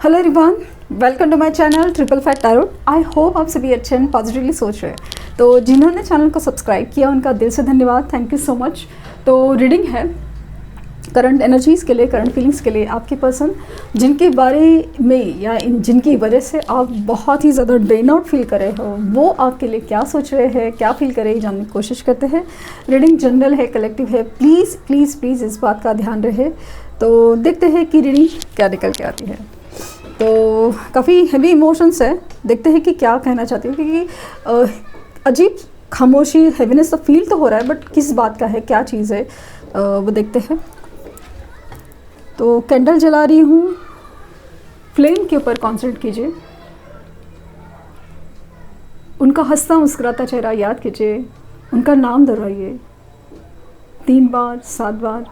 Hello everyone, welcome to my channel triple fat tarot. I hope आप सभी अच्छे and positively सोच रहे हैं। तो जिन्होंने चैनल को सब्सक्राइब किया उनका दिल से धन्यवाद, थैंक यू सो मच। तो रीडिंग है करंट एनर्जीज़ के लिए, करंट फीलिंग्स के लिए। आपकी पर्सन जिनके बारे में या जिनकी वजह से आप बहुत ही ज़्यादा ड्रेन आउट फील कर रहे हो, वो आपके लिए क्या सोच रहे हैं, क्या फील कर रहे हैं, जानने की कोशिश करते हैं। रीडिंग जनरल है, कलेक्टिव है, प्लीज़ प्लीज़ प्लीज़ इस बात का ध्यान रहे। तो देखते हैं कि रीडिंग क्या निकल के आती है। तो काफ़ी हैवी इमोशंस है, देखते हैं कि क्या कहना चाहती हूँ, क्योंकि अजीब खामोशी, हैवीनेस तो फील तो हो रहा है, बट किस बात का है, क्या चीज़ है, वो देखते हैं। तो कैंडल जला रही हूँ, फ्लेम के ऊपर कॉन्सेंट्रेट कीजिए। उनका हंसता मुस्कुराता चेहरा याद कीजिए, उनका नाम दोहराइए 3 बार 7 बार।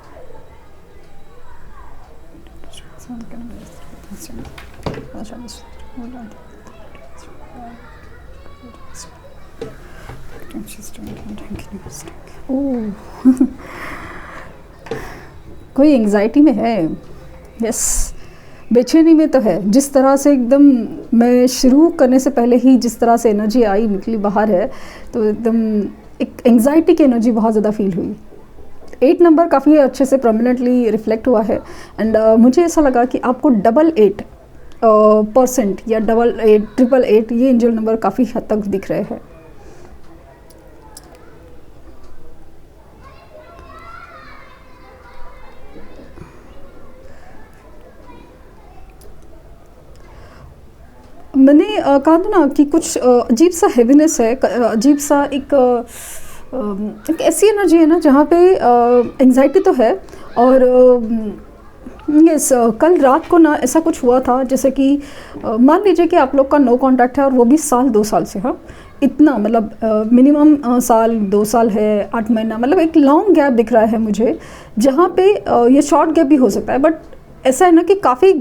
कोई एंग्जाइटी में है, यस, बेचैनी में तो है। जिस तरह से एकदम मैं शुरू करने से पहले ही जिस तरह से एनर्जी आई निकली बाहर है, तो एकदम एक एंग्जाइटी की एनर्जी बहुत ज़्यादा फील हुई। 8 नंबर काफ़ी अच्छे से प्रोमिनेंटली रिफ्लेक्ट हुआ है एंड मुझे ऐसा लगा कि आपको 88% या 888 ये एंजल नंबर काफ़ी हद तक दिख रहे हैं। मैंने कहा था ना कि कुछ अजीब सा हैवीनेस है, अजीब सा एक ऐसी एनर्जी है ना जहाँ पे एंग्जाइटी तो है। और यस, कल रात को ना ऐसा कुछ हुआ था, जैसे कि मान लीजिए कि आप लोग का नो कांटेक्ट है और वो भी साल 2 साल से। हाँ, इतना मतलब मिनिमम साल 2 साल है, 8 महीना, मतलब एक लॉन्ग गैप दिख रहा है मुझे, जहाँ पे ये शॉर्ट गैप भी हो सकता है, बट ऐसा है ना कि काफ़ी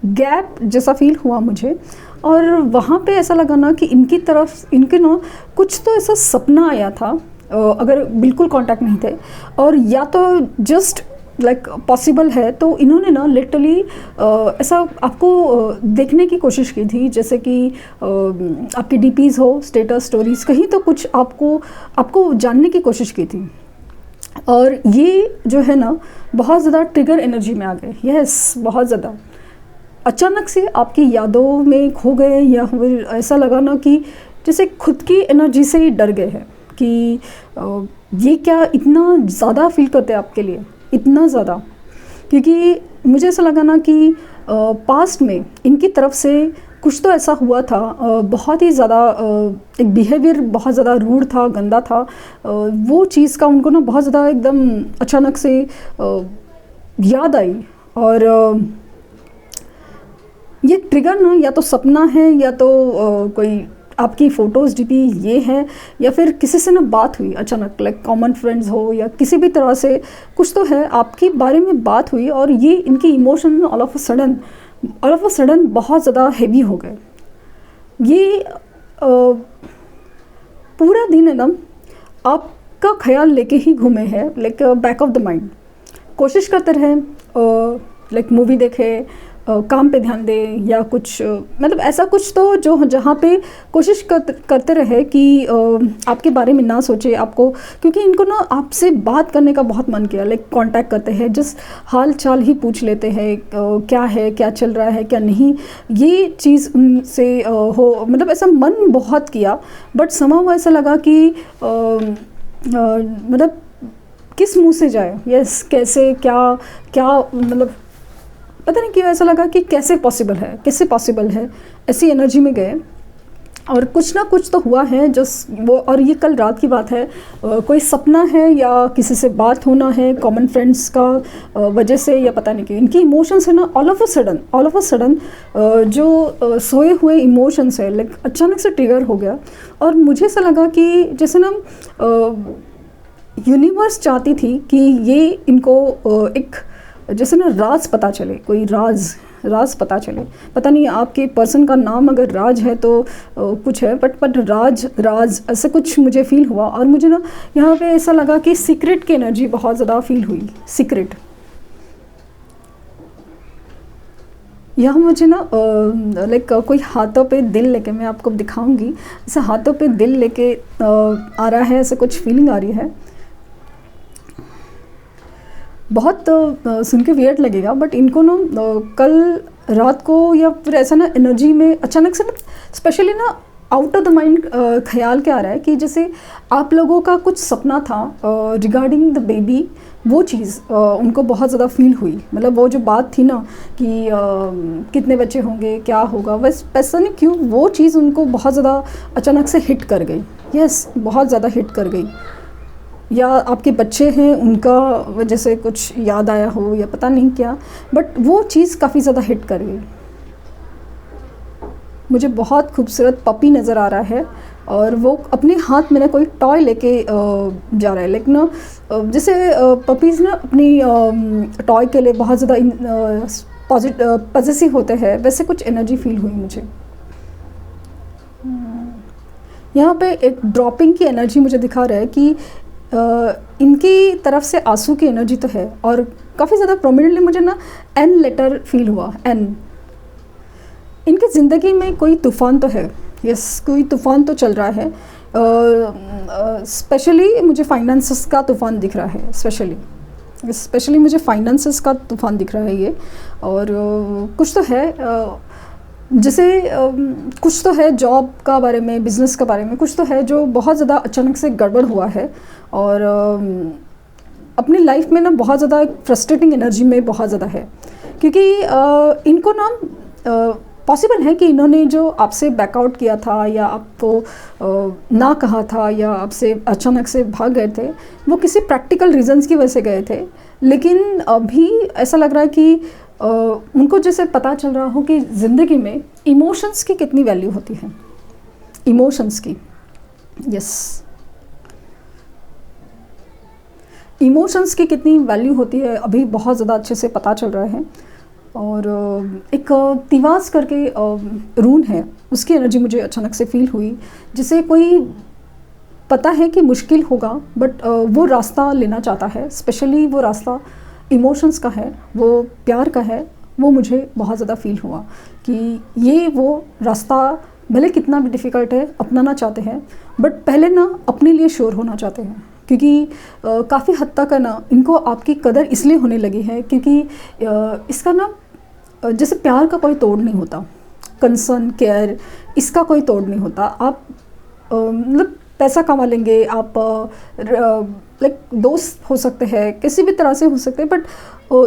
गैप जैसा फील हुआ मुझे। और वहाँ पे ऐसा लगा ना कि इनकी तरफ इनके ना कुछ तो ऐसा सपना आया था, अगर बिल्कुल कांटेक्ट नहीं थे, और या तो जस्ट लाइक पॉसिबल है, तो इन्होंने ना लिटरली ऐसा आपको देखने की कोशिश की थी, जैसे कि आपकी डीपीज़ हो, स्टेटस स्टोरीज, कहीं तो कुछ आपको जानने की कोशिश की थी। और ये जो है ना बहुत ज़्यादा ट्रिगर एनर्जी में आ गए, यस, बहुत ज़्यादा अचानक से आपकी यादों में खो गए, या फिर ऐसा लगा ना कि जैसे खुद की एनर्जी से ही डर गए हैं कि ये क्या इतना ज़्यादा फील करते हैं आपके लिए, इतना ज़्यादा। क्योंकि मुझे ऐसा लगा ना कि पास्ट में इनकी तरफ से कुछ तो ऐसा हुआ था, बहुत ही ज़्यादा एक बिहेवियर बहुत ज़्यादा रूड था, गंदा था, वो चीज़ का उनको ना बहुत ज़्यादा एकदम अचानक से याद आई। और ये ट्रिगर ना या तो सपना है, या तो कोई आपकी फ़ोटोज़ डीपी ये है, या फिर किसी से ना बात हुई अचानक, लाइक कॉमन फ्रेंड्स हो, या किसी भी तरह से कुछ तो है, आपके बारे में बात हुई, और ये इनकी emotion all of a sudden बहुत ज़्यादा हैवी हो गए। ये पूरा दिन एकदम आपका ख्याल लेके ही घूमे हैं, like back of the mind. कोशिश करते रहे, लाइक मूवी देखे, काम पे ध्यान दें, या कुछ मतलब ऐसा कुछ तो जो जहाँ पे कोशिश करते रहे कि आपके बारे में ना सोचे आपको, क्योंकि इनको ना आपसे बात करने का बहुत मन किया, लाइक कांटेक्ट करते हैं, जस्ट हाल चाल ही पूछ लेते हैं, क्या है, क्या चल रहा है, क्या नहीं, ये चीज़ उनसे हो, मतलब ऐसा मन बहुत किया। बट समां ऐसा लगा कि मतलब किस मुँह से जाए, यस, कैसे, क्या क्या, मतलब पता नहीं क्यों ऐसा लगा कि कैसे पॉसिबल है, ऐसी एनर्जी में गए। और कुछ ना कुछ तो हुआ है जो वो, और ये कल रात की बात है, कोई सपना है या किसी से बात होना है, कॉमन फ्रेंड्स का वजह से, या पता नहीं क्यों इनकी इमोशंस है ना ऑल ऑफ अ सडन जो सोए हुए इमोशंस है, लाइक अचानक से ट्रिगर हो गया। और मुझे ऐसा लगा कि जैसे ना यूनिवर्स चाहती थी कि ये इनको एक जैसे ना राज पता चले, कोई राज पता चले। पता नहीं आपके पर्सन का नाम अगर राज है तो कुछ है, बट राज ऐसे कुछ मुझे फील हुआ। और मुझे ना यहाँ पे ऐसा लगा कि सीक्रेट की एनर्जी बहुत ज़्यादा फील हुई, सीक्रेट। यहाँ मुझे ना लाइक कोई हाथों पे दिल लेके, मैं आपको दिखाऊंगी, ऐसे हाथों पे दिल लेके आ रहा है, ऐसे कुछ फीलिंग आ रही है। बहुत सुन के वियर्ड लगेगा, बट इनको ना कल रात को या फिर ऐसा ना एनर्जी में अचानक से ना, स्पेशली ना आउट ऑफ द माइंड ख्याल क्या आ रहा है कि जैसे आप लोगों का कुछ सपना था रिगार्डिंग द बेबी, वो चीज़ उनको बहुत ज़्यादा फील हुई। मतलब वो जो बात थी ना कि कितने बच्चे होंगे, क्या होगा, बस पैसा नहीं क्यों, वो चीज़ उनको बहुत ज़्यादा अचानक से हिट कर गई। यस, बहुत ज़्यादा हिट कर गई। या आपके बच्चे हैं, उनका वजह से कुछ याद आया हो या पता नहीं क्या, बट वो चीज़ काफ़ी ज़्यादा हिट कर गई। मुझे बहुत खूबसूरत पपी नज़र आ रहा है और वो अपने हाथ में ना कोई टॉय लेके जा रहा है। लेकिन ना जैसे पपीज़ ना अपनी टॉय के लिए बहुत ज़्यादा पॉजिटिव होते हैं, वैसे कुछ एनर्जी फील हुई मुझे। यहाँ पे एक ड्रॉपिंग की एनर्जी मुझे दिखा रहा है कि इनकी तरफ से आंसू की एनर्जी तो है, और काफ़ी ज़्यादा प्रोमिनेंटली मुझे ना एन लेटर फील हुआ। एन, इनकी ज़िंदगी में कोई तूफ़ान तो है। यस, कोई तूफ़ान तो चल रहा है। स्पेशली मुझे फाइनेंसेस का तूफ़ान दिख रहा है। स्पेशली मुझे फाइनेंसेस का तूफ़ान दिख रहा है ये। और कुछ तो है, जैसे कुछ तो है जॉब का बारे में, बिज़नेस का बारे में, कुछ तो है जो बहुत ज़्यादा अचानक से गड़बड़ हुआ है। और अपनी लाइफ में ना बहुत ज़्यादा फ्रस्ट्रेटिंग एनर्जी में बहुत ज़्यादा है, क्योंकि इनको ना पॉसिबल है कि इन्होंने जो आपसे बैकआउट किया था या आपको ना कहा था या आपसे अचानक से भाग गए थे, वो किसी प्रैक्टिकल रीजंस की वजह से गए थे। लेकिन अभी ऐसा लग रहा है कि उनको जैसे पता चल रहा हो कि ज़िंदगी में इमोशंस की कितनी वैल्यू होती है, इमोशंस की। यस, इमोशंस की कितनी वैल्यू होती है अभी बहुत ज़्यादा अच्छे से पता चल रहा है। और एक तिवास करके रून है, उसकी एनर्जी मुझे अचानक से फील हुई, जिसे कोई पता है कि मुश्किल होगा, बट वो रास्ता लेना चाहता है। स्पेशली वो रास्ता इमोशंस का है, वो प्यार का है। वो मुझे बहुत ज़्यादा फील हुआ कि ये वो रास्ता भले कितना भी डिफ़िकल्ट है अपनाना चाहते हैं, बट पहले ना अपने लिए श्योर होना चाहते हैं। क्योंकि काफ़ी हद तक है ना इनको आपकी कदर इसलिए होने लगी है क्योंकि इसका ना जैसे प्यार का कोई तोड़ नहीं होता, कंसर्न, केयर, इसका कोई तोड़ नहीं होता। आप मतलब पैसा कमा लेंगे, आप लाइक दोस्त हो सकते हैं, किसी भी तरह से हो सकते हैं, बट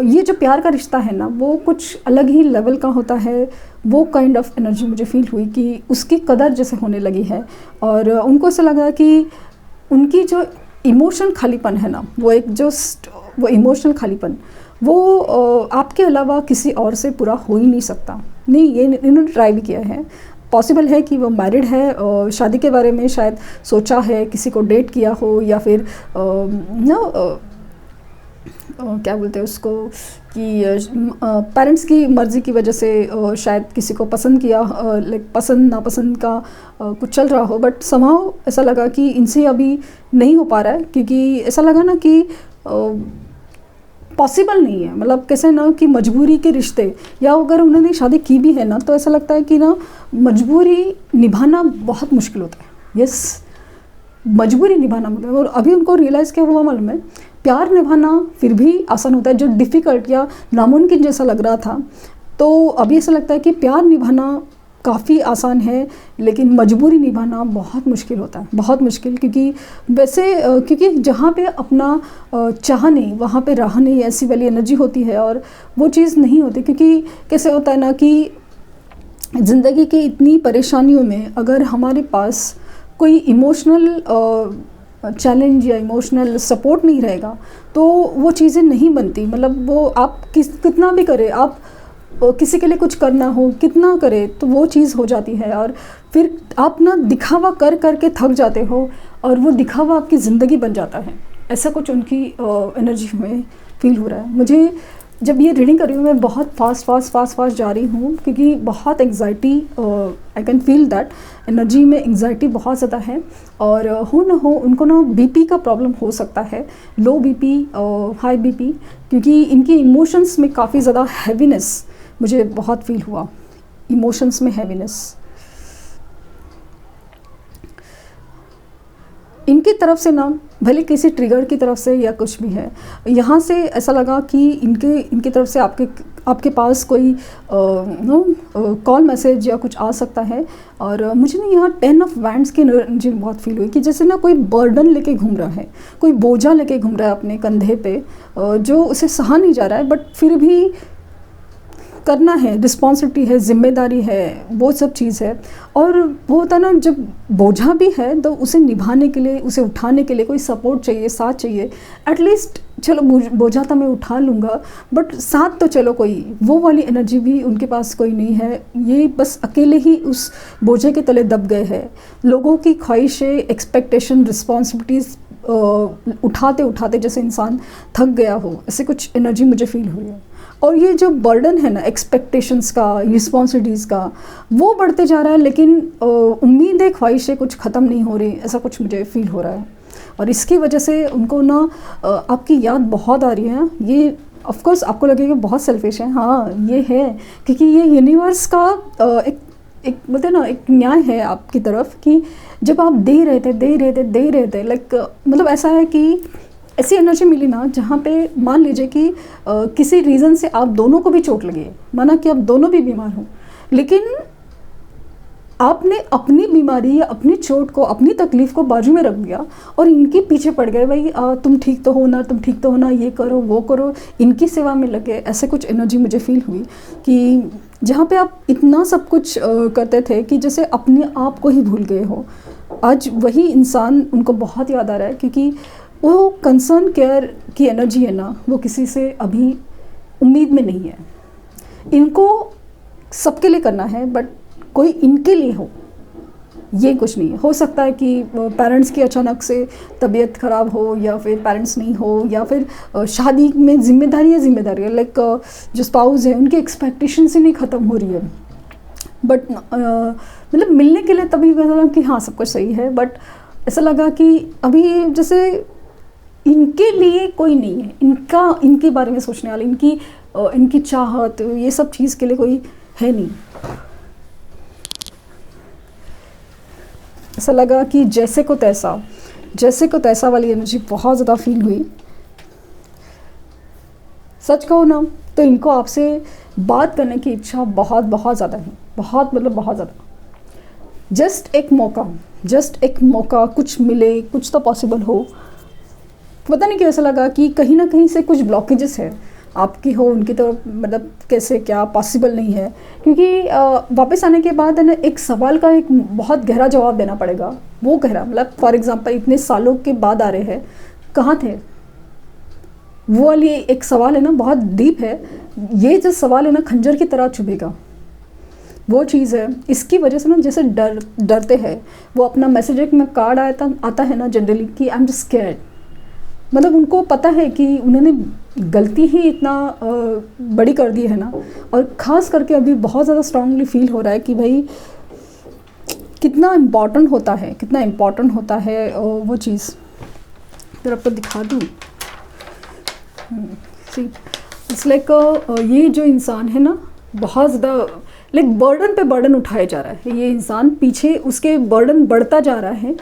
ये जो प्यार का रिश्ता है ना, वो कुछ अलग ही लेवल का होता है। वो काइंड ऑफ एनर्जी मुझे फील हुई कि उसकी कदर जैसे होने लगी है। और उनको ऐसा लगा कि उनकी जो इमोशन खालीपन है ना, वो इमोशनल खालीपन वो आपके अलावा किसी और से पूरा हो ही नहीं सकता। नहीं, ये इन्होंने ट्राई भी किया है। पॉसिबल है कि वो मैरिड है और शादी के बारे में शायद सोचा है, किसी को डेट किया हो, या फिर क्या बोलते हैं उसको कि पेरेंट्स की मर्ज़ी की वजह से शायद किसी को पसंद किया, लाइक पसंद नापसंद का कुछ चल रहा हो। बट समहाउ ऐसा लगा कि इनसे अभी नहीं हो पा रहा है, क्योंकि ऐसा लगा ना कि पॉसिबल नहीं है। मतलब कैसे ना कि मजबूरी के रिश्ते, या अगर उन्होंने शादी की भी है ना, तो ऐसा लगता है कि ना मजबूरी निभाना बहुत मुश्किल होता है। यस, मजबूरी निभाना मतलब, और अभी उनको रियलाइज़ क्या हुआ मालूम है, प्यार निभाना फिर भी आसान होता है, जो डिफ़िकल्ट या नामुमकिन जैसा लग रहा था, तो अभी ऐसा लगता है कि प्यार निभाना काफ़ी आसान है, लेकिन मजबूरी निभाना बहुत मुश्किल होता है, बहुत मुश्किल। क्योंकि वैसे क्योंकि जहाँ पे अपना चाह नहीं, वहाँ पे राह नहीं, ऐसी वाली एनर्जी होती है, और वो चीज़ नहीं होती। क्योंकि कैसे होता है ना कि ज़िंदगी की इतनी परेशानियों में अगर हमारे पास कोई इमोशनल चैलेंज या इमोशनल सपोर्ट नहीं रहेगा, तो वो चीज़ें नहीं बनती। मतलब वो आप कितना भी करें, आप किसी के लिए कुछ करना हो, कितना करे, तो वो चीज़ हो जाती है, और फिर आप ना दिखावा कर कर के थक जाते हो, और वो दिखावा आपकी ज़िंदगी बन जाता है। ऐसा कुछ उनकी एनर्जी में फील हो रहा है। मुझे जब ये रीडिंग कर रही हूँ, मैं बहुत फास्ट जा रही हूँ, क्योंकि बहुत anxiety, I can feel that energy में एंग्जाइटी बहुत ज़्यादा है। और हो ना हो उनको ना बीपी का प्रॉब्लम हो सकता है, लो बीपी, हाई बीपी, क्योंकि इनकी इमोशंस में काफ़ी ज़्यादा हैवीनेस मुझे बहुत फील हुआ, इमोशंस में हैवीनेस। इनकी तरफ से ना, भले किसी ट्रिगर की तरफ से या कुछ भी है, यहाँ से ऐसा लगा कि इनकी तरफ से आपके पास कोई कॉल मैसेज या कुछ आ सकता है। और मुझे ना यहाँ 10 ऑफ वैंड्स की एनर्जी बहुत फील हुई कि जैसे ना कोई बर्डन लेके घूम रहा है, कोई बोझा लेके घूम रहा है अपने कंधे पे, जो उसे सहा नहीं जा रहा है, बट फिर भी करना है, रिस्पॉन्सिबिलिटी है, जिम्मेदारी है, वो सब चीज़ है। और वो होता है ना, जब बोझा भी है तो उसे निभाने के लिए, उसे उठाने के लिए कोई सपोर्ट चाहिए, साथ चाहिए। एटलीस्ट चलो बोझा तो मैं उठा लूँगा, बट साथ तो चलो कोई, वो वाली एनर्जी भी उनके पास कोई नहीं है। ये बस अकेले ही उस बोझे के तले दब गए हैं। लोगों की ख्वाहिशें, एक्सपेक्टेशन, रिस्पॉन्सिबिलिटीज़ उठाते उठाते जैसे इंसान थक गया हो, ऐसे कुछ एनर्जी मुझे फील हुई है। और ये जो बर्डन है ना एक्सपेक्टेशंस का, रिस्पॉन्सिबिलिटीज़ का, वो बढ़ते जा रहा है, लेकिन उम्मीदें, ख्वाहिशें कुछ ख़त्म नहीं हो रही, ऐसा कुछ मुझे फील हो रहा है। और इसकी वजह से उनको ना आपकी याद बहुत आ रही है। ये ऑफ कोर्स आपको लगेगा बहुत सेल्फिश है, हाँ ये है, क्योंकि ये यूनिवर्स का एक बोलते हैं ना, एक न्याय है आपकी तरफ कि जब आप दे रहे थे लाइक, मतलब ऐसा है कि ऐसी एनर्जी मिली ना जहाँ पे मान लीजिए कि किसी रीज़न से आप दोनों को भी चोट लगी है, माना कि आप दोनों भी बीमार हो, लेकिन आपने अपनी बीमारी या अपनी चोट को, अपनी तकलीफ़ को बाजू में रख दिया और इनके पीछे पड़ गए, भाई तुम ठीक तो हो ना, तुम ठीक तो हो ना, ये करो वो करो, इनकी सेवा में लगे। ऐसे कुछ एनर्जी मुझे फील हुई कि जहाँ पे आप इतना सब कुछ करते थे कि जैसे अपने आप को ही भूल गए हो। आज वही इंसान उनको बहुत याद आ रहा है, क्योंकि वो कंसर्न केयर की एनर्जी है ना, वो किसी से अभी उम्मीद में नहीं है। इनको सबके लिए करना है, बट कोई इनके लिए हो ये कुछ नहीं है। हो सकता है कि पेरेंट्स की अचानक से तबीयत ख़राब हो, या फिर पेरेंट्स नहीं हो, या फिर शादी में जिम्मेदारी है, लाइक जो स्पाउस है उनकी एक्सपेक्टेशन से नहीं ख़त्म हो रही है, बट मतलब मिलने के लिए तभी पता लगा कि हाँ सब कुछ सही है, बट ऐसा लगा कि अभी जैसे इनके लिए कोई नहीं है, इनके बारे में सोचने वाले, इनकी चाहत, ये सब चीज़ के लिए कोई है नहीं। ऐसा लगा कि जैसे को तैसा वाली एनर्जी बहुत ज़्यादा फील हुई। सच कहूँ ना तो इनको आपसे बात करने की इच्छा बहुत ज़्यादा है, बहुत ज़्यादा। जस्ट एक मौका कुछ मिले, कुछ तो पॉसिबल हो। पता नहीं क्यों ऐसा लगा कि कहीं ना कहीं से कुछ ब्लॉकेजेस है आपकी हो उनकी तरफ, मतलब कैसे क्या पॉसिबल नहीं है, क्योंकि वापस आने के बाद है ना एक सवाल का एक बहुत गहरा जवाब देना पड़ेगा। वो गहरा मतलब फॉर एग्जांपल इतने सालों के बाद आ रहे हैं, कहाँ थे, वो वाली एक सवाल है ना, बहुत डीप है। ये जो सवाल है ना खंजर की तरह चुभेगा, वो चीज़ है। इसकी वजह से ना जैसे डरते हैं वो, अपना मैसेज में कार्ड आता है ना जनरली कि आई एम जस्ट स्कैर्ड, मतलब उनको पता है कि उन्होंने गलती ही इतना बड़ी कर दी है ना। और ख़ास करके अभी बहुत ज़्यादा स्ट्रांगली फील हो रहा है कि भाई कितना इम्पॉर्टेंट होता है वो चीज़। फिर आपको दिखा दूँ, इट्स लाइक ये जो इंसान है ना बहुत ज़्यादा लाइक बर्डन पे बर्डन उठाया जा रहा है। ये इंसान पीछे उसके बर्डन बढ़ता जा रहा है,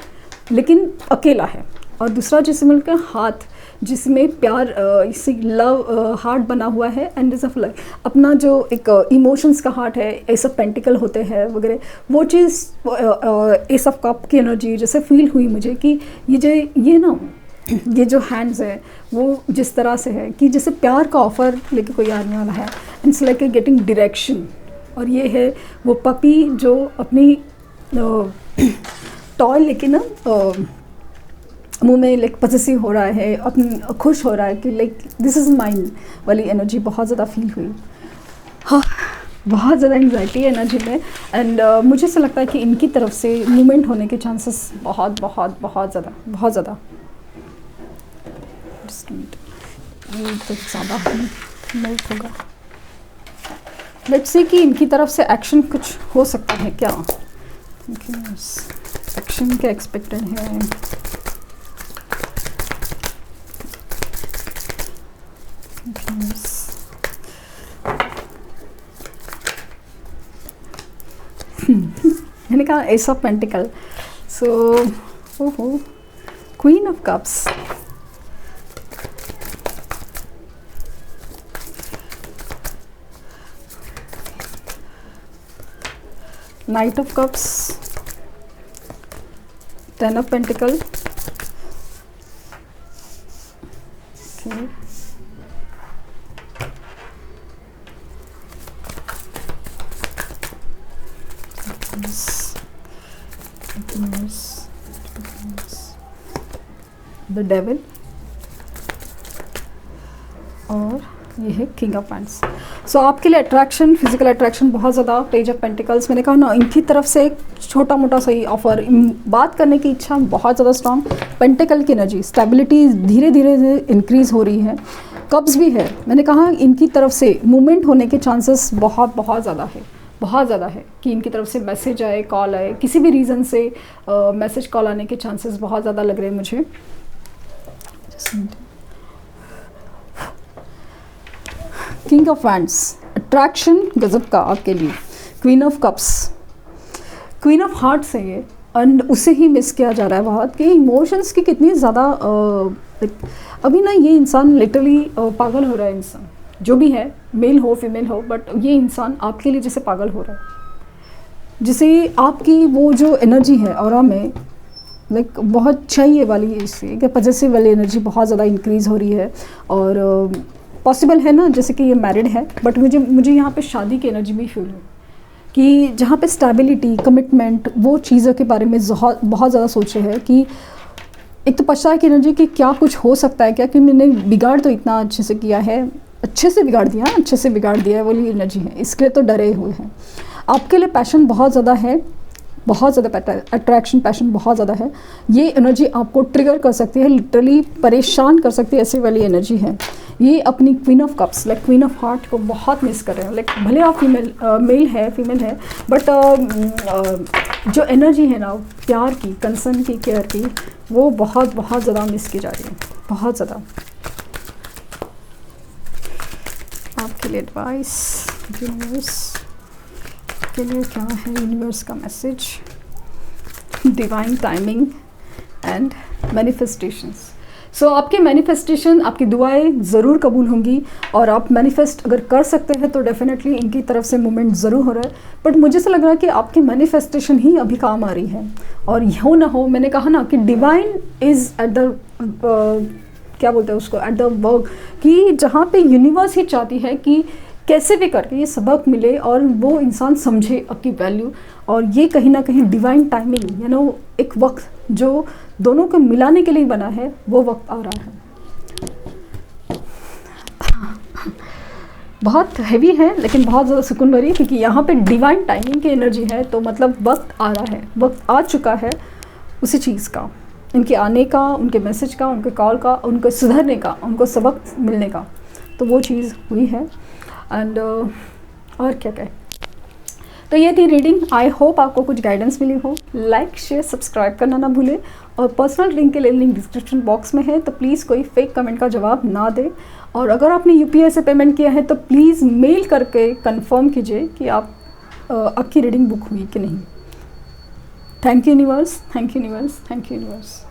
लेकिन अकेला है। और दूसरा जिसमें मिलकर हाथ, जिसमें प्यार, इसी लव हार्ट बना हुआ है, एंड इज लाइक अपना जो एक इमोशंस का हार्ट है, एस ऑफ पेंटिकल होते हैं वगैरह, वो चीज़ एस ऑफ कप की एनर्जी जैसे फील हुई मुझे कि ये जो हैंड्स है वो जिस तरह से है कि जैसे प्यार का ऑफ़र लेके कोई आने वाला है, इट्स लाइक गेटिंग डायरेक्शन। और ये है वो पपी जो अपनी टॉय लेके ना मुंह में लाइक पॉसेसिव हो रहा है, अपनी खुश हो रहा है कि लाइक दिस इज़ माइन वाली एनर्जी बहुत ज़्यादा फील हुई। हाँ, बहुत ज़्यादा एंग्जाइटी एनर्जी में। एंड मुझे ऐसा लगता है कि इनकी तरफ से मूवमेंट होने के चांसेस बहुत ज़्यादा ये तो ज़्यादा मेल्ट होगा। लेट्स से कि इनकी तरफ से एक्शन कुछ हो सकता है क्या, एक्शन क्या एक्सपेक्टेड है। मैंने कहा एस ऑफ पेंटिकल, सो ओहो, queen of cups, night of cups, ten of pentacle, okay. The devil, और ये है किंग ऑफ पैंट्स। सो आपके लिए अट्रैक्शन, फिजिकल अट्रैक्शन बहुत ज़्यादा, पेज ऑफ पेंटिकल्स, मैंने कहा ना इनकी तरफ से एक छोटा मोटा सही ऑफर, बात करने की इच्छा बहुत ज़्यादा स्ट्रांग, पेंटिकल की एनर्जी, स्टेबिलिटी धीरे धीरे इंक्रीज़ हो रही है, कब्ज भी है, मैंने कहा इनकी तरफ से मूवमेंट होने के चांसेस बहुत बहुत ज़्यादा है, बहुत ज़्यादा है कि इनकी तरफ से मैसेज आए, कॉल आए, किसी भी रीज़न से मैसेज कॉल आने के चांसेस बहुत ज़्यादा लग रहे हैं मुझे। किंग ऑफ वैंड्स, अट्रैक्शन गजब का आपके लिए, queen of cups, queen of hearts है ये, एंड उसे ही मिस किया जा रहा है बहुत कि इमोशंस की कितनी ज़्यादा अभी ना ये इंसान लिटरली पागल हो रहा है, इंसान जो भी है, मेल हो फीमेल हो, बट ये इंसान आपके लिए जैसे पागल हो रहा है, जिसे आपकी वो जो एनर्जी है ऑरा में लाइक बहुत चाहिए वाली है, इससे कि पॉजिटिव वाली एनर्जी बहुत ज़्यादा इंक्रीज़ हो रही है, और पॉसिबल है ना जैसे कि ये मैरिड है, बट मुझे यहाँ पे शादी की एनर्जी भी फील हो कि जहाँ पे स्टेबिलिटी, कमिटमेंट, वो चीज़ों के बारे में बहुत ज़्यादा सोच रहे हैं कि एक तो पश्चाताप की एनर्जी कि क्या कुछ हो सकता है क्या, कि मैंने बिगाड़ तो इतना अच्छे से किया है, अच्छे से बिगाड़ दिया है, वाली एनर्जी है, इसके लिए तो डरे हुए हैं। आपके लिए पैशन बहुत ज़्यादा है, बहुत ज़्यादा अट्रैक्शन, पैशन बहुत ज़्यादा है, ये एनर्जी आपको ट्रिगर कर सकती है, लिटरली परेशान कर सकती है, ऐसी वाली एनर्जी है। ये अपनी queen of cups, like queen of heart को बहुत मिस कर रहे हैं, लाइक भले आप मेल है, फीमेल है, बट जो एनर्जी है ना प्यार की, कंसर्न की, केयर की, वो बहुत बहुत ज़्यादा मिस की जा रही है, बहुत ज़्यादा। आपके लिए एडवाइस यूनिवर्स के लिए क्या है, यूनिवर्स का message, divine timing and manifestations. So आपके मैनिफेस्टेशन, आपकी दुआएं ज़रूर कबूल होंगी, और आप मैनिफेस्ट अगर कर सकते हैं तो डेफिनेटली इनकी तरफ से मूवमेंट ज़रूर हो रहा है, बट मुझे से लग रहा है कि आपकी मैनिफेस्टेशन ही अभी काम आ रही है, और हो ना हो, मैंने कहा ना कि डिवाइन इज़ एट द क्या बोलते हैं उसको, एट द वर्क, कि जहाँ पे यूनिवर्स ही चाहती है कि कैसे भी करके ये सबक मिले और वो इंसान समझे आपकी वैल्यू, और ये कहीं ना कहीं डिवाइन टाइमिंग, एक वक्त जो दोनों को मिलाने के लिए बना है, वो वक्त आ रहा है। बहुत हैवी है लेकिन बहुत ज़्यादा सुकून भरी, क्योंकि यहाँ पे डिवाइन टाइमिंग की एनर्जी है, तो मतलब वक्त आ रहा है, वक्त आ चुका है उसी चीज़ का, उनके आने का, उनके मैसेज का, उनके कॉल का, उनको सुधरने का, उनको सबक मिलने का, तो वो चीज़ हुई है। एंड और क्या कहें, तो ये थी रीडिंग। आई होप आपको कुछ गाइडेंस मिली हो। लाइक शेयर सब्सक्राइब करना ना भूलें, और पर्सनल रीडिंग के लिए लिंक डिस्क्रिप्शन बॉक्स में है, तो प्लीज़ कोई फेक कमेंट का जवाब ना दें, और अगर आपने UPI से पेमेंट किया है तो प्लीज़ मेल करके कंफर्म कीजिए कि आपकी रीडिंग बुक हुई कि नहीं। Thank you universe, thank you universe, thank you universe.